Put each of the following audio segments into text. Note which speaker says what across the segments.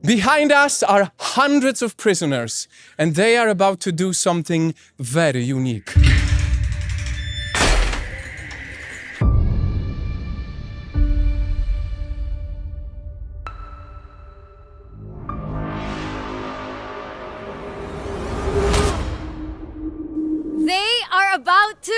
Speaker 1: Behind us are hundreds of prisoners, and they are about to do something very unique.
Speaker 2: They are about to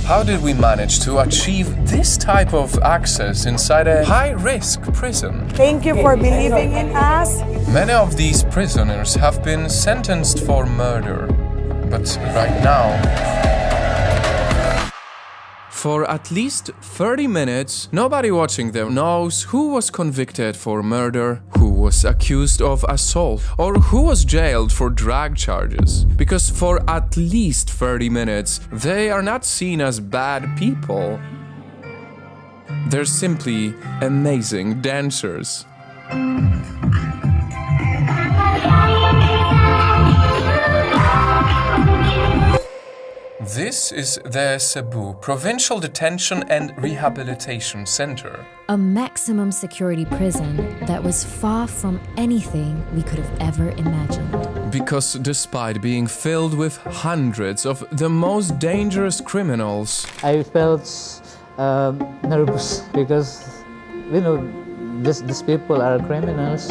Speaker 1: How did we manage to achieve this type of access inside a high-risk prison?
Speaker 3: Thank you for believing in us.
Speaker 1: Many of these prisoners have been sentenced for murder, but right now, for at least 30 minutes, nobody watching them knows who was convicted for murder, who was accused of assault, or who was jailed for drug charges. Because for at least 30 minutes, they are not seen as bad people. They're simply amazing dancers. This is the Cebu Provincial Detention and Rehabilitation Center.
Speaker 2: a maximum security prison that was far from anything we could have ever imagined.
Speaker 1: Because despite being filled with hundreds of the most dangerous criminals,
Speaker 4: I felt nervous because, these people are criminals.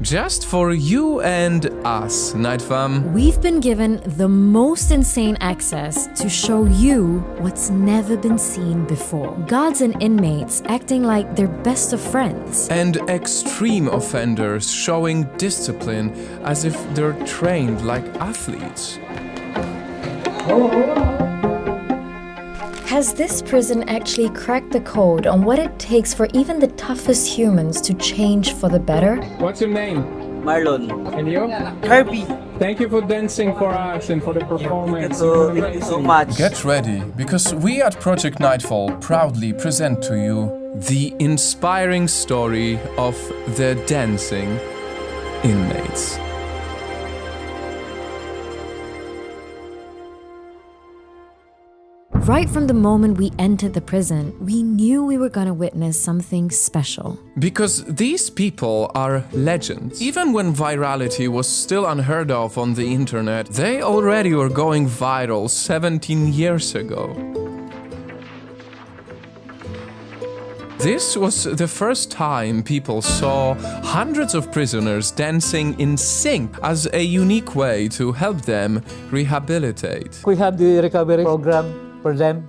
Speaker 1: just for you and us, Night Fam,
Speaker 2: We've been given the most insane access to show you what's never been seen before. Guards and inmates acting like they're best of friends.
Speaker 1: and extreme offenders showing discipline as if they're trained like athletes.
Speaker 2: Has this prison actually cracked the code on what it takes for even the toughest humans to change for the better?
Speaker 5: What's your name?
Speaker 6: Marlon.
Speaker 5: And you?
Speaker 6: Kirby.
Speaker 5: Thank you for dancing for us and for the performance.
Speaker 6: Thank you so much.
Speaker 1: Get ready, because we at Project Nightfall proudly present to you the inspiring story of the dancing inmates.
Speaker 2: Right from the moment we entered the prison, we knew we were going to witness something special.
Speaker 1: Because these people are legends. Even when virality was still unheard of on the internet, they already were going viral 17 years ago. This was the first time people saw hundreds of prisoners dancing in sync as a unique way to help them rehabilitate.
Speaker 4: We have the recovery program for them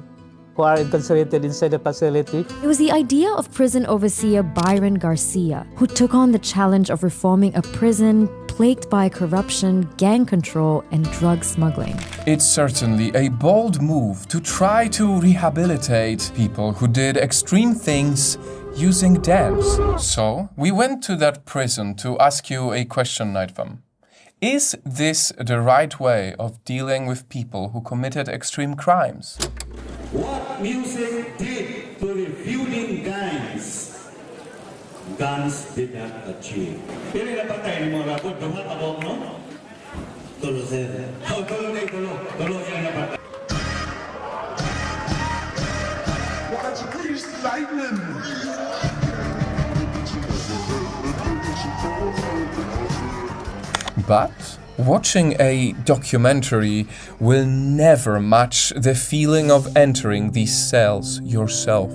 Speaker 4: who are incarcerated inside the facility.
Speaker 2: It was the idea of prison overseer Byron Garcia, who took on the challenge of reforming a prison plagued by corruption, gang control, and drug smuggling.
Speaker 1: It's certainly a bold move to try to rehabilitate people who did extreme things using dance. So, we went to that prison to ask you a question, Nightfam. Is this the right way of dealing with people who committed extreme crimes?
Speaker 7: What music did to refueling gangs? Guns did not achieve. Pero napatay ni mga rapod, dumat abong, no? Tulo, sir. Oh, tulo na tulo. Tulo siya napatay.
Speaker 8: Watch grease lightning.
Speaker 1: But watching a documentary will never match the feeling of entering these cells yourself.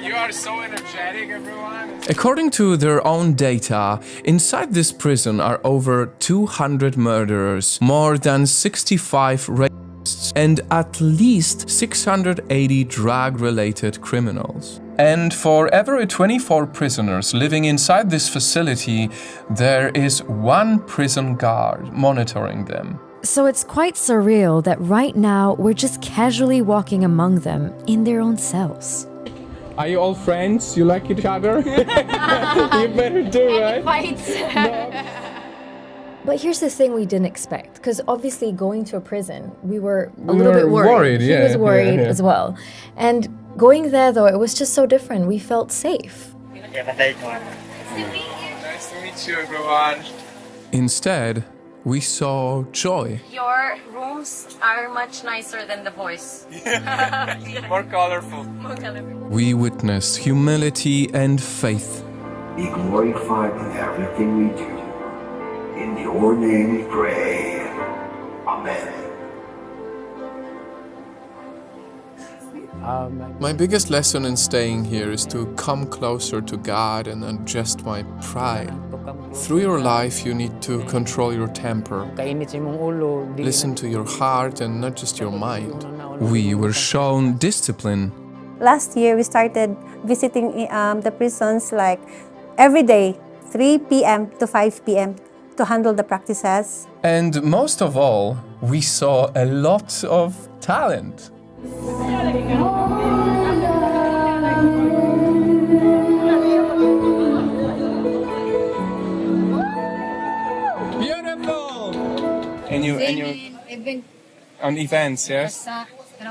Speaker 5: You are so energetic, everyone.
Speaker 1: According to their own data, inside this prison are over 200 murderers, more than 65 rapists, and at least 680 drug-related criminals. And for every 24 prisoners living inside this facility, there is one prison guard monitoring them.
Speaker 2: So it's quite surreal that right now we're just casually walking among them in their own cells.
Speaker 5: Are you all friends? You like each other? You better do, right?
Speaker 2: Fights.
Speaker 5: No.
Speaker 2: But here's the thing we didn't expect, because obviously going to a prison, we were a little bit worried. He was worried as well. And going there, though, it was just so different. We felt safe.
Speaker 5: Nice to meet you, everyone.
Speaker 1: Instead, we saw joy.
Speaker 2: Your rooms are much nicer than the boys.
Speaker 5: More colorful.
Speaker 1: We witnessed humility and faith.
Speaker 8: Be glorified in everything we do. In your name we pray. Amen.
Speaker 1: My biggest lesson in staying here is to come closer to God and not just my pride. Through your life, you need to control your temper. Listen to your heart and not just your mind. We were shown discipline.
Speaker 9: Last year, we started visiting the prisons like every day, 3 p.m. to 5 p.m. to handle the practices.
Speaker 1: And most of all, we saw a lot of talent.
Speaker 5: Beautiful! And you on events, yes?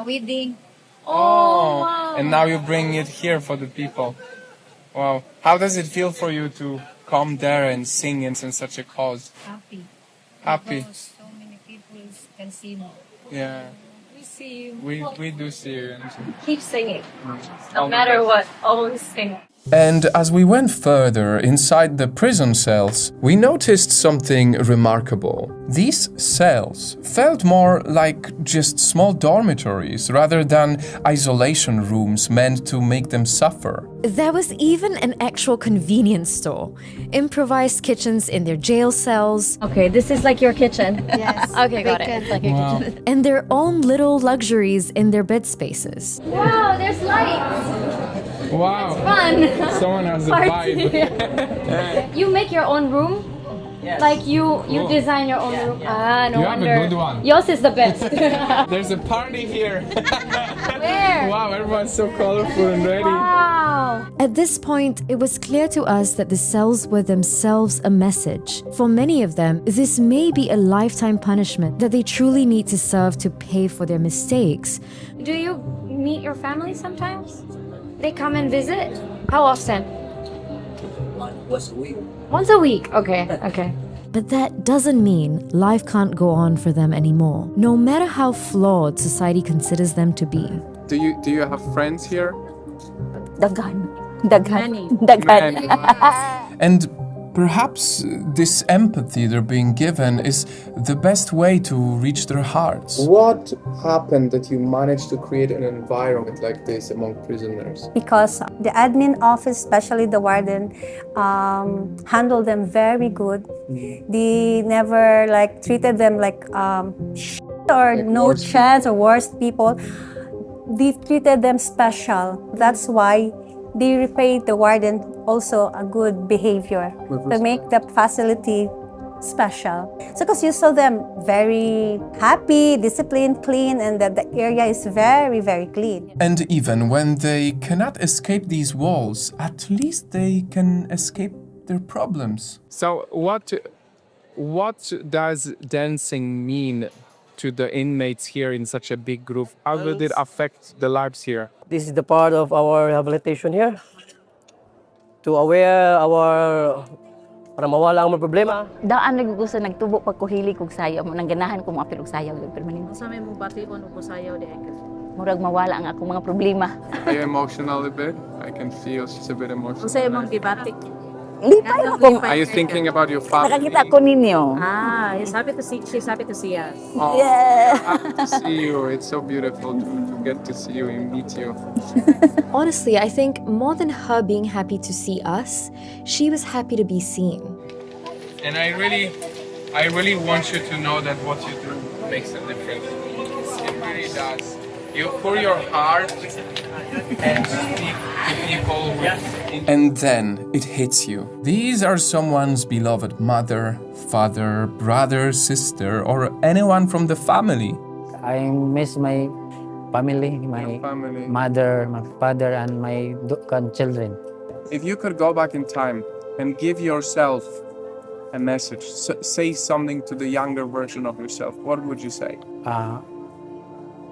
Speaker 10: Wedding.
Speaker 5: Oh, wow. And now you bring it here for the people. Wow. How does it feel for you to come there and sing in such a cause?
Speaker 10: Happy.
Speaker 5: Happy.
Speaker 10: Because so many people can see me.
Speaker 5: Yeah.
Speaker 10: We see you.
Speaker 5: We do see you.
Speaker 2: Keep singing. No matter what, always sing.
Speaker 1: And as we went further inside the prison cells, we noticed something remarkable. These cells felt more like just small dormitories rather than isolation rooms meant to make them suffer.
Speaker 2: There was even an actual convenience store. Improvised kitchens in their jail cells. Okay, this is like your kitchen.
Speaker 10: Yes.
Speaker 2: Okay, got it. Like your
Speaker 5: Wow.
Speaker 2: kitchen. And their own little luxuries in their bed spaces.
Speaker 10: Wow, there's lights.
Speaker 5: Wow.
Speaker 10: Fun.
Speaker 5: Someone has a vibe.
Speaker 10: You make your own room?
Speaker 6: Yes.
Speaker 10: Like you design your own room? Ah, no
Speaker 5: You have a
Speaker 10: wonder.
Speaker 5: good one.
Speaker 10: Yours is the best.
Speaker 5: There's a party here.
Speaker 10: Where?
Speaker 5: Wow, everyone's so colorful and ready.
Speaker 10: Wow.
Speaker 2: At this point, it was clear to us that the cells were themselves a message. For many of them, this may be a lifetime punishment that they truly need to serve to pay for their mistakes.
Speaker 10: Do you meet your family sometimes? They come and visit? How often?
Speaker 6: Once a week.
Speaker 10: Once a week. Okay.
Speaker 2: But that doesn't mean life can't go on for them anymore, no matter how flawed society considers them to be.
Speaker 5: Do you have friends here?
Speaker 9: Daghan.
Speaker 5: Many.
Speaker 1: And perhaps this empathy they're being given is the best way to reach their hearts.
Speaker 5: What happened that you managed to create an environment like this among prisoners?
Speaker 9: Because the admin office, especially the warden, handled them very good. They never treated them like or no chance or worst people. They treated them special. That's why they repaid the warden also a good behavior to make the facility special. So because you saw them very happy, disciplined, clean, and that the area is very, very clean.
Speaker 1: And even when they cannot escape these walls, at least they can escape their problems.
Speaker 5: So what does dancing mean to the inmates here in such a big group? How will it affect the lives here?
Speaker 6: This is the part of our rehabilitation here. To aware our para mawala ang mga problema.
Speaker 11: Daan nagugusto nagtubo pag kuhili kog sayaw mo nang ganahan ko mga pilog sayaw gyud permanente.
Speaker 10: Sa may mong bation o sayaw di ay.
Speaker 11: Murag mawala ang akong mga problema.
Speaker 5: Are you emotional a bit? I can feel she's a bit emotional.
Speaker 10: Sa imong gibatik.
Speaker 11: Lipay ako.
Speaker 5: Are you thinking about your family?
Speaker 11: Nakakita ko ninyo.
Speaker 10: Ah, she's happy to see us.
Speaker 5: Oh,
Speaker 11: Yeah.
Speaker 5: happy to see you. It's so beautiful to get to see you and meet you.
Speaker 2: Honestly, I think more than her being happy to see us, she was happy to be seen.
Speaker 5: And I really want you to know that what you do makes a difference. It really does. You pour your heart and speak to people
Speaker 1: And then it hits you. These are someone's beloved mother, father, brother, sister, or anyone from the family.
Speaker 4: I miss my family, my
Speaker 5: family.
Speaker 4: mother, my father, and my children.
Speaker 5: If you could go back in time and give yourself a message, say something to the younger version of yourself, what would you say?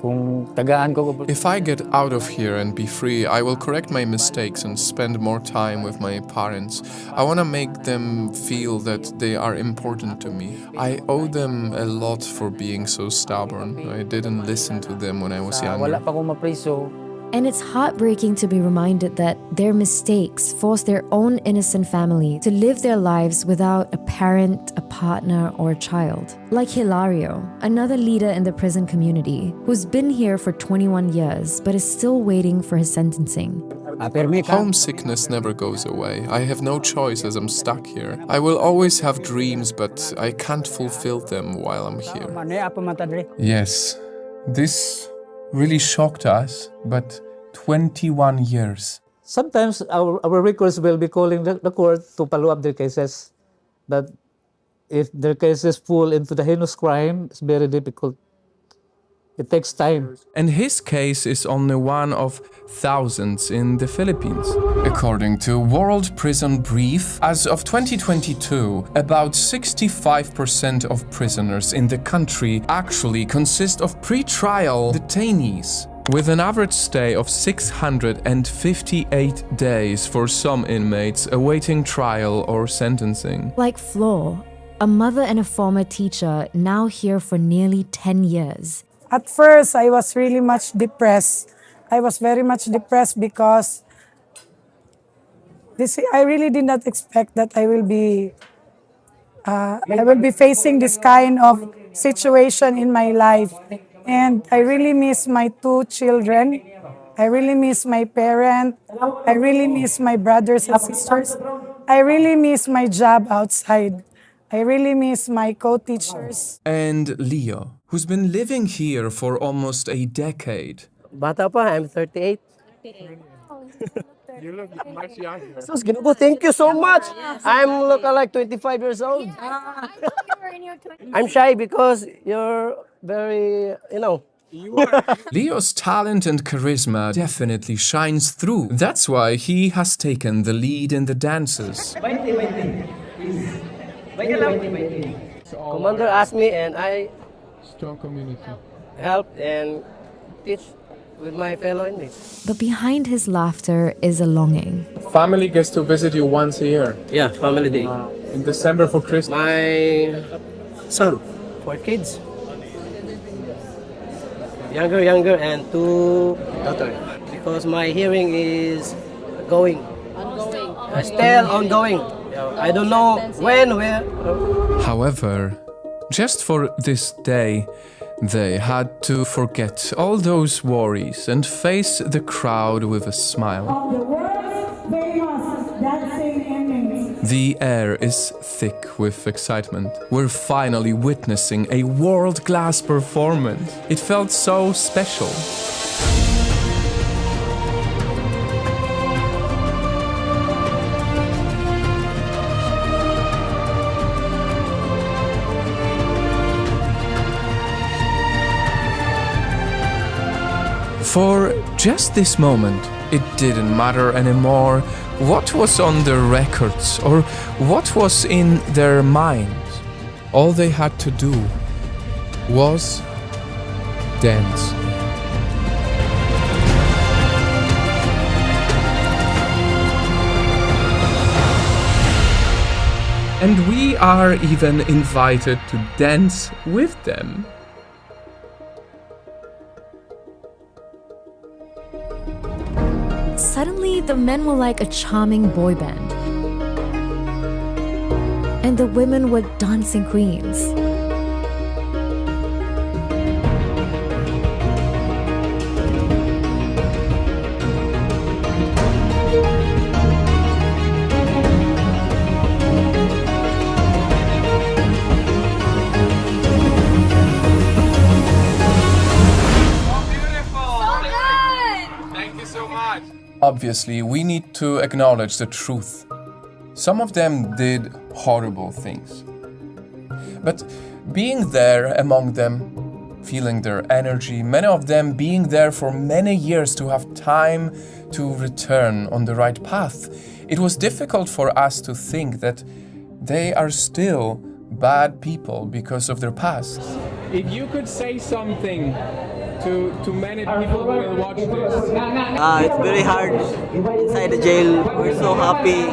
Speaker 4: Kung tagaan ko
Speaker 1: If I get out of here and be free, I will correct my mistakes and spend more time with my parents. I want to make them feel that they are important to me. I owe them a lot for being so stubborn. I didn't listen to them when I was
Speaker 4: wala
Speaker 1: younger.
Speaker 4: pa akong mapriso,
Speaker 2: And it's heartbreaking to be reminded that their mistakes forced their own innocent family to live their lives without a parent, a partner, or a child. Like Hilario, another leader in the prison community, who's been here for 21 years but is still waiting for his sentencing.
Speaker 4: permi ka.
Speaker 1: Homesickness never goes away. I have no choice as I'm stuck here. I will always have dreams, but I can't fulfill them while I'm here.
Speaker 4: Mane apa matadre?
Speaker 1: Yes, this really shocked us, but 21 years.
Speaker 4: Sometimes our records will be calling the court to follow up their cases. But if their cases fall into the heinous crime, it's very difficult. It takes time.
Speaker 1: And his case is only one of thousands in the Philippines. According to World Prison Brief, as of 2022, about 65% of prisoners in the country actually consist of pre-trial detainees, with an average stay of 658 days for some inmates awaiting trial or sentencing.
Speaker 2: Like Flo, a mother and a former teacher now here for nearly 10 years.
Speaker 3: At first, I was really much depressed. I was very much depressed because I really did not expect that I will be facing this kind of situation in my life. And I really miss my 2 children. I really miss my parents. I really miss my brothers and sisters. I really miss my job outside. I really miss my co-teachers.
Speaker 1: And Leo, who's been living here for almost a decade.
Speaker 6: Bata pa, I'm 38.
Speaker 5: You look much younger.
Speaker 6: So, thank you so much. I'm look like 25 years old. I'm shy because you're very,
Speaker 1: Leo's talent and charisma definitely shines through. That's why he has taken the lead in the dances.
Speaker 6: Commander asked me and I
Speaker 5: Strong community.
Speaker 6: helped and teach with my fellow inmates.
Speaker 2: But behind his laughter is a longing.
Speaker 5: Family gets to visit you once a year.
Speaker 6: Yeah, family day.
Speaker 5: In December for Christmas.
Speaker 6: My son, 4 kids. Younger, and 2 daughters. Because my hearing is going. Still ongoing. I don't know when, where.
Speaker 1: However, just for this day, they had to forget all those worries and face the crowd with a smile.
Speaker 3: The world's famous dancing inmates.
Speaker 1: The air is thick with excitement. We're finally witnessing a world-class performance. It felt so special. For just this moment, it didn't matter anymore what was on their records or what was in their minds. All they had to do was dance. And we are even invited to dance with them.
Speaker 2: Suddenly, the men were like a charming boy band. And the women were dancing queens.
Speaker 1: Obviously, we need to acknowledge the truth. Some of them did horrible things. But being there among them, feeling their energy, many of them being there for many years to have time to return on the right path, it was difficult for us to think that they are still bad people because of their past.
Speaker 5: If you could say something to many people who will watch this.
Speaker 12: It's very hard inside the jail. We're so happy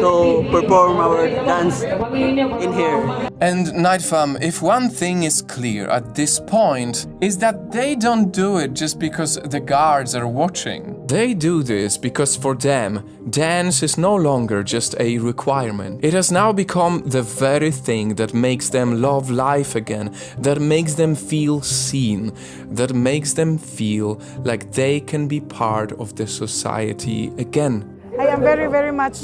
Speaker 12: to perform our dance in here.
Speaker 1: And Night Fam, if one thing is clear at this point, is that they don't do it just because the guards are watching. They do this because for them, dance is no longer just a requirement. It has now become the very thing that makes them love life again, that makes them feel seen, that makes them feel like they can be part of the society again.
Speaker 3: I am very, very much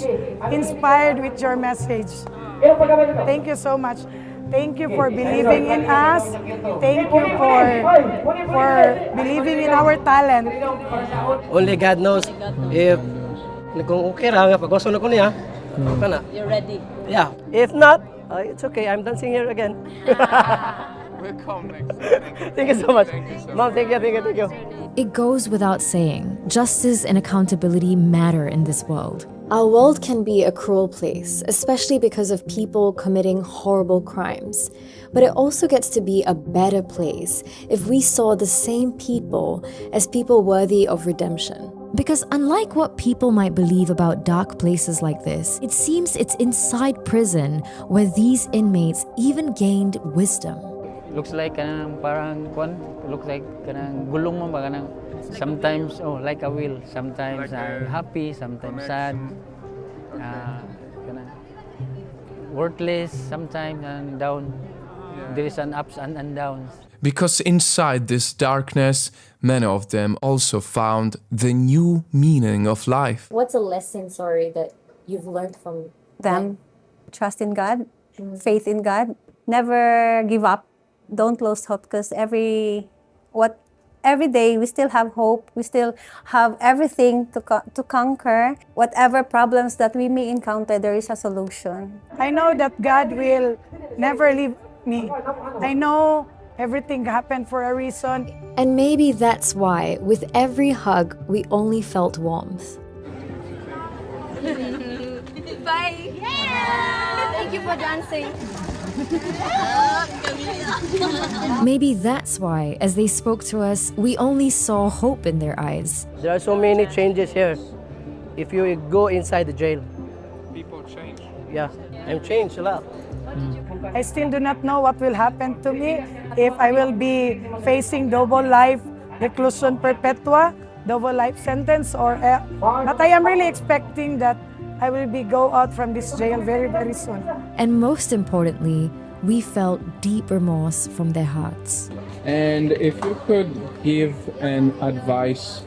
Speaker 3: inspired with your message. Thank you so much. Thank you for believing in us. Thank you for believing in our talent.
Speaker 6: Only God knows if kung okay ra nga pag-gusto na ko niya, okay na.
Speaker 11: You're ready.
Speaker 6: Yeah. If not, it's okay. I'm dancing here again.
Speaker 5: We'll come next.
Speaker 6: Thank you so much. Mom, thank you.
Speaker 2: It goes without saying, justice and accountability matter in this world. Our world can be a cruel place, especially because of people committing horrible crimes. But it also gets to be a better place if we saw the same people as people worthy of redemption. Because unlike what people might believe about dark places like this, it seems it's inside prison where these inmates even gained wisdom.
Speaker 13: Looks like parang looks like gulong mo ba kanang sometimes like a wheel, sometimes I'm happy, sometimes sad, worthless, sometimes and down. There is an ups and downs.
Speaker 1: Because inside this darkness, many of them also found the new meaning of life.
Speaker 2: What's a lesson, that you've learned from
Speaker 9: Them, trust in God, faith in God, never give up, don't lose hope, because every day we still have hope, we still have everything to conquer. Whatever problems that we may encounter, there is a solution.
Speaker 3: I know that God will never leave me. I know everything happened for a reason.
Speaker 2: And maybe that's why, with every hug, we only felt warmth.
Speaker 10: Bye. Yeah. Thank you for dancing.
Speaker 2: Maybe that's why, as they spoke to us, we only saw hope in their eyes.
Speaker 6: There are so many changes here. If you go inside the jail.
Speaker 5: People change.
Speaker 6: Yeah, I'm changed a lot.
Speaker 3: I still do not know what will happen to me if I will be facing double life reclusion perpetua, double life sentence, but I am really expecting that I will go out from this jail very, very soon.
Speaker 2: And most importantly, we felt deep remorse from their hearts.
Speaker 5: And if you could give an advice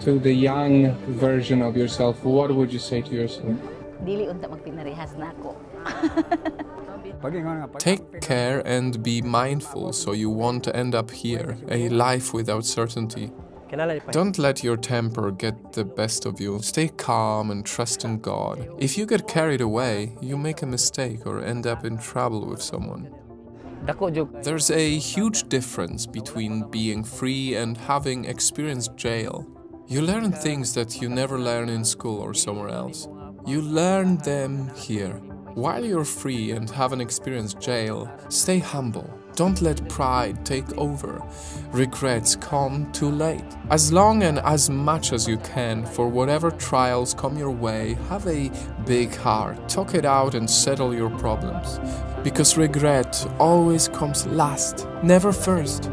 Speaker 5: to the young version of yourself, what would you say to yourself?
Speaker 11: Dili unta magpinarehas na ako.
Speaker 1: Take care and be mindful so you won't end up here, a life without certainty. Don't let your temper get the best of you. Stay calm and trust in God. If you get carried away, you make a mistake or end up in trouble with someone. There's a huge difference between being free and having experienced jail. You learn things that you never learn in school or somewhere else. You learn them here. While you're free and haven't experienced jail, stay humble. Don't let pride take over. Regrets come too late. As long and as much as you can, for whatever trials come your way, have a big heart. Talk it out and settle your problems. Because regret always comes last, never first.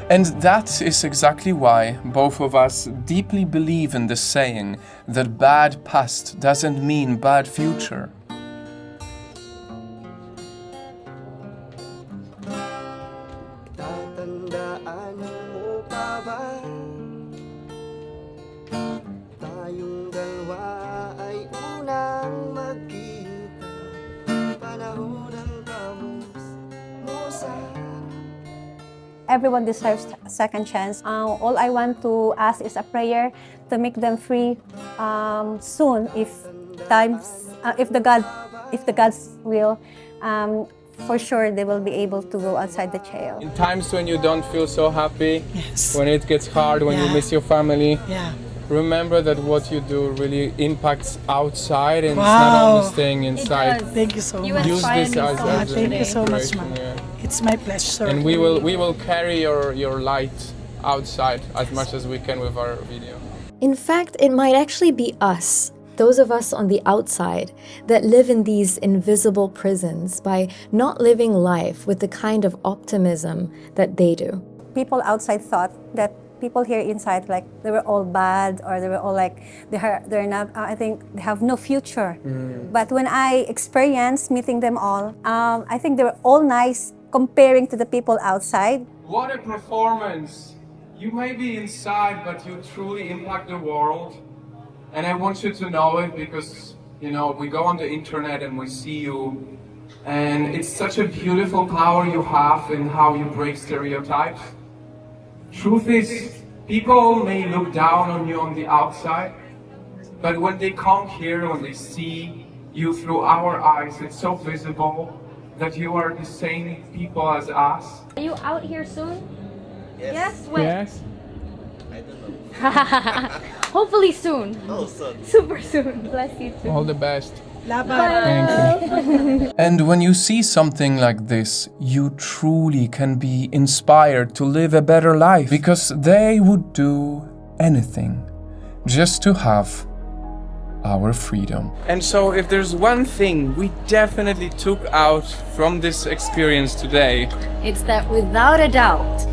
Speaker 1: And that is exactly why both of us deeply believe in the saying that bad past doesn't mean bad future.
Speaker 9: Everyone deserves a second chance. All I want to ask is a prayer to make them free soon, if the God's will. For sure, they will be able to go outside the jail.
Speaker 5: In times when you don't feel so happy, when it gets hard, when you miss your family, remember that what you do really impacts outside and it's not only staying inside.
Speaker 3: Thank you so
Speaker 10: You
Speaker 3: much.
Speaker 5: Use
Speaker 10: inspired
Speaker 5: this
Speaker 10: me
Speaker 5: as
Speaker 10: so much
Speaker 3: Thank
Speaker 10: today.
Speaker 3: you so much,
Speaker 5: inspiration,
Speaker 3: ma'am.
Speaker 5: yeah.
Speaker 3: It's my pleasure.
Speaker 5: And we will carry your light outside as much as we can with our video.
Speaker 2: In fact, it might actually be us, those of us on the outside, that live in these invisible prisons by not living life with the kind of optimism that they do.
Speaker 9: People outside thought that people here inside, like, they were all bad, or they were all like, they're not, I think they have no future. But when I experienced meeting them all, I think they were all nice comparing to the people outside.
Speaker 5: What a performance! You may be inside, but you truly impact the world. And I want you to know it because, you know, we go on the internet and we see you. And it's such a beautiful power you have in how you break stereotypes. Truth is, people may look down on you on the outside, but when they come here, when they see you through our eyes, it's so visible that you are the same people as us.
Speaker 10: Are you out here soon? Yes? When?
Speaker 5: Yes.
Speaker 10: Hopefully soon.
Speaker 12: Oh, son.
Speaker 10: Super soon. Bless you too.
Speaker 5: All the best.
Speaker 3: Laban.
Speaker 1: And when you see something like this, you truly can be inspired to live a better life because they would do anything just to have our freedom.
Speaker 5: And so if there's one thing we definitely took out from this experience today,
Speaker 2: It's that without a doubt,